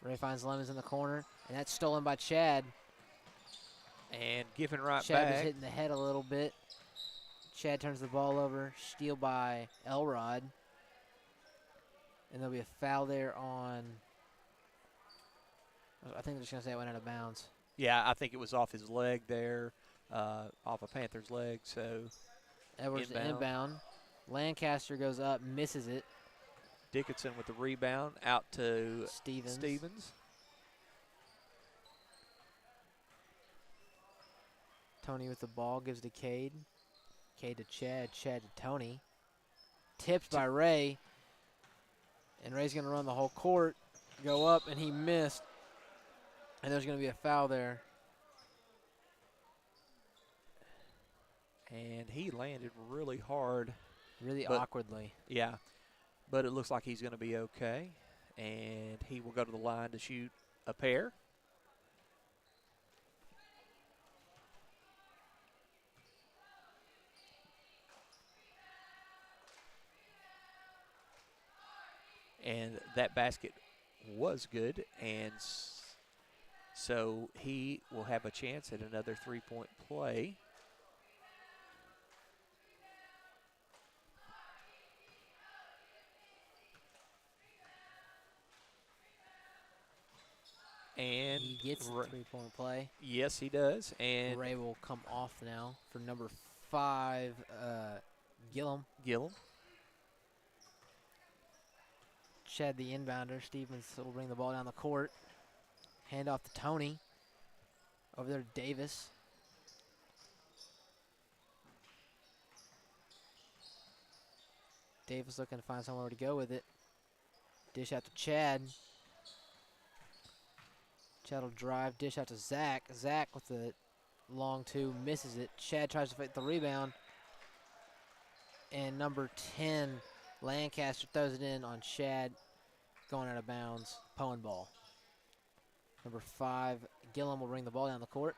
Ray finds Lemons in the corner. And that's stolen by Chad. And giving right Chad was back. hitting the head a little bit. Chad turns the ball over. Steal by Elrod. And there'll be a foul there on, I think they're just going to say it went out of bounds. Yeah, I think it was off his leg there, off a Panther's leg. So Edwards inbound. inbound. Lancaster goes up, misses it. Dickinson with the rebound out to Stevens. Tony with the ball, gives to Cade. Cade to Chad. Chad to Tony. Tipped by Ray. And Ray's going to run the whole court, go up, and he missed. And there's going to be a foul there. And he landed really hard. Really But- awkwardly. Yeah, but it looks like he's going to be okay. And he will go to the line to shoot a pair. And that basket was good, and so he will have a chance at another three-point play. And He gets the three-point play. yes, he does. And Ray will come off now for number 5, Gillum. Gillum. Chad the inbounder. Stevens will bring the ball down the court. Hand off to Tony. Over there to Davis. Davis looking to find somewhere to go with it. Dish out to Chad. Chad will drive. Dish out to Zach. Zach with the long two. Misses it. Chad tries to fight the rebound. And number 10, Lancaster throws it in on Chad. Going out of bounds. Poyen ball. Number 5, Gillum will bring the ball down the court.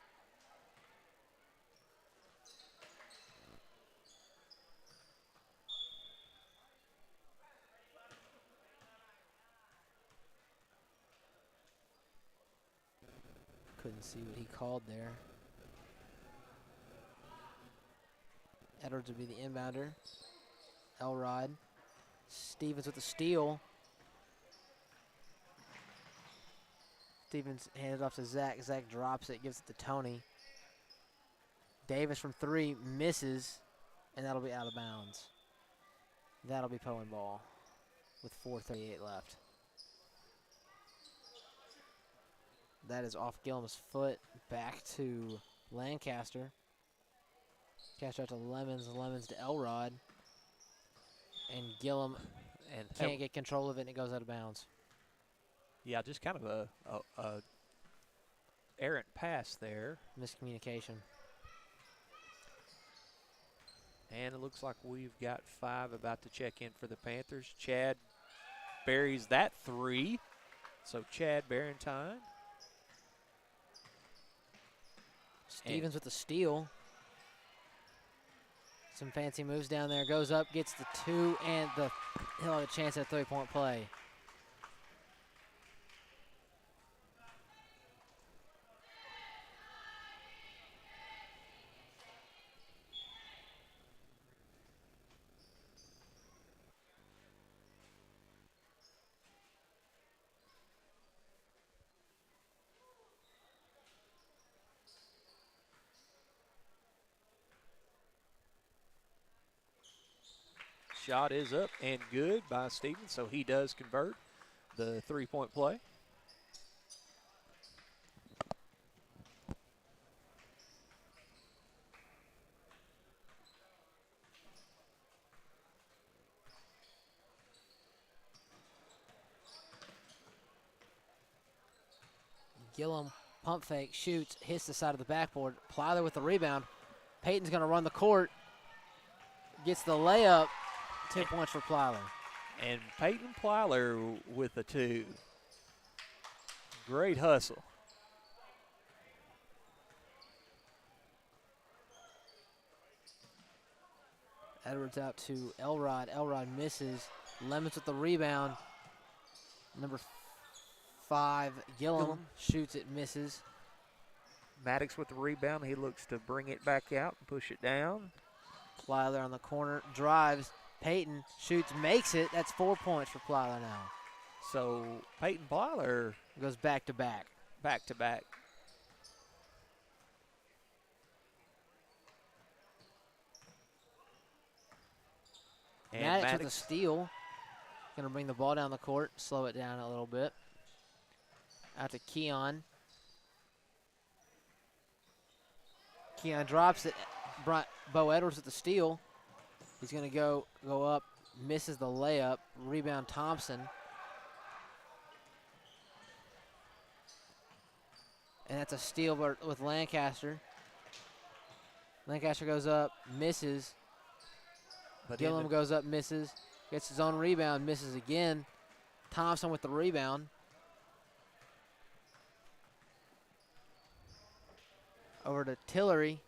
Couldn't see what he called there. Edwards would be the inbounder. Elrod. Stevens with the steal. Stevens handed off to Zach. Zach drops it, gives it to Tony. Davis from 3 misses, and that'll be out of bounds. That'll be Poyen ball with 4:38 left. That is off Gillum's foot. Back to Lancaster. Catch out to Lemons. Lemons to Elrod. And Gillum And can't get control of it, and it goes out of bounds. yeah, just kind of a errant pass there. Miscommunication. And it looks like we've got 5 about to check in for the Panthers. Chad buries that 3. So Chad Barentine. Stevens with the steal. Some fancy moves down there. Goes up, gets the 2, and he'll have a chance at a 3-point play. Shot is up and good by Stevens, so he does convert the 3-point play. Gillum pump fake, shoots, hits the side of the backboard. Plyler with the rebound. Peyton's going to run the court. Gets the layup. 10 points for Plyler. And Peyton Plyler with the 2. Great hustle. Edwards out to Elrod. Elrod misses. Lemons with the rebound. Number 5, Gillum shoots it, misses. Maddox with the rebound. He looks to bring it back out and push it down. Plyler on the corner, drives. Peyton shoots, makes it. That's 4 points for Plyler now. So Peyton Plyler Goes back to back. back to back. And Maddox with a steal. Going to bring the ball down the court, slow it down a little bit. Out to Keon. Keon drops it. Bo Edwards with the steal. He's going to go up, misses the layup. Rebound Thompson. And that's a steal with Lancaster. Lancaster goes up, misses. But Gillum goes up, misses. Gets his own rebound, misses again. Thompson with the rebound. Over to Tillery.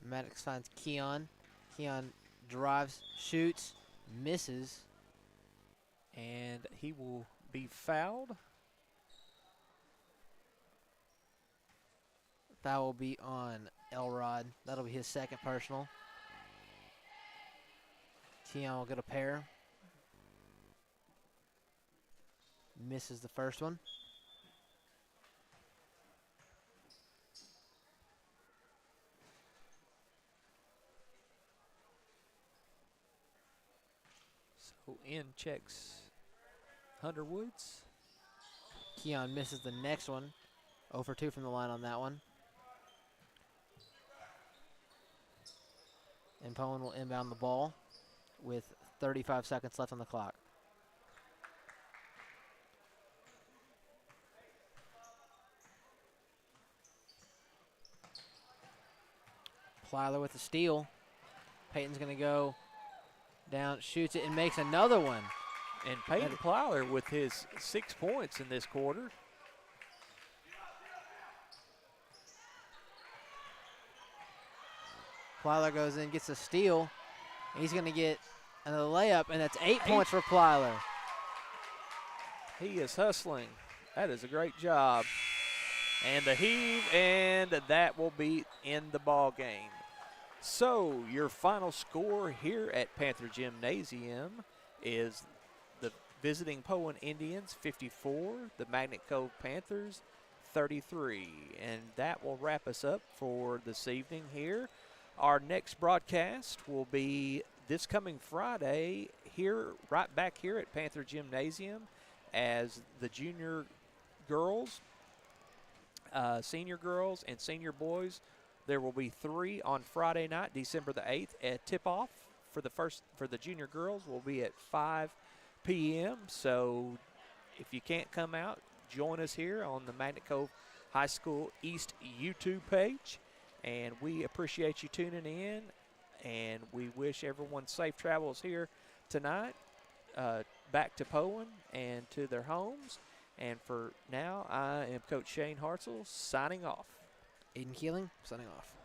Maddox finds Keon. Keon drives, shoots, misses. and he will be fouled. Foul will be on Elrod. That'll be his second personal. Keon will get a pair. Misses the first one. So in checks Hunter Woods. Keon misses the next one. 0 for 2 from the line on that one. And Poyen will inbound the ball with 35 seconds left on the clock. Plyler with the steal. Peyton's going to go down, shoots it, and makes another one. And Peyton Plyler with his 6 points in this quarter. Plyler goes in, gets a steal. He's going to get another layup, and that's 8 points for Plyler. He is hustling. That is a great job. And the heave, and that will be in the ball game. So your final score here at Panther Gymnasium is the visiting Poyen Indians 54, the Magnet Cove Panthers 33. And that will wrap us up for this evening here. Our next broadcast will be this coming Friday here, right back here at Panther Gymnasium, as the junior girls, senior girls, and senior boys. There will be 3 on Friday night, December the 8th, at tip-off for the junior girls will be at 5 p.m. So if you can't come out, join us here on the Magnet Cove High School East YouTube page. And we appreciate you tuning in, and we wish everyone safe travels here tonight, back to Poyen and to their homes. And for now, I am Coach Shane Hartzell signing off. Aiden Keeling, signing off.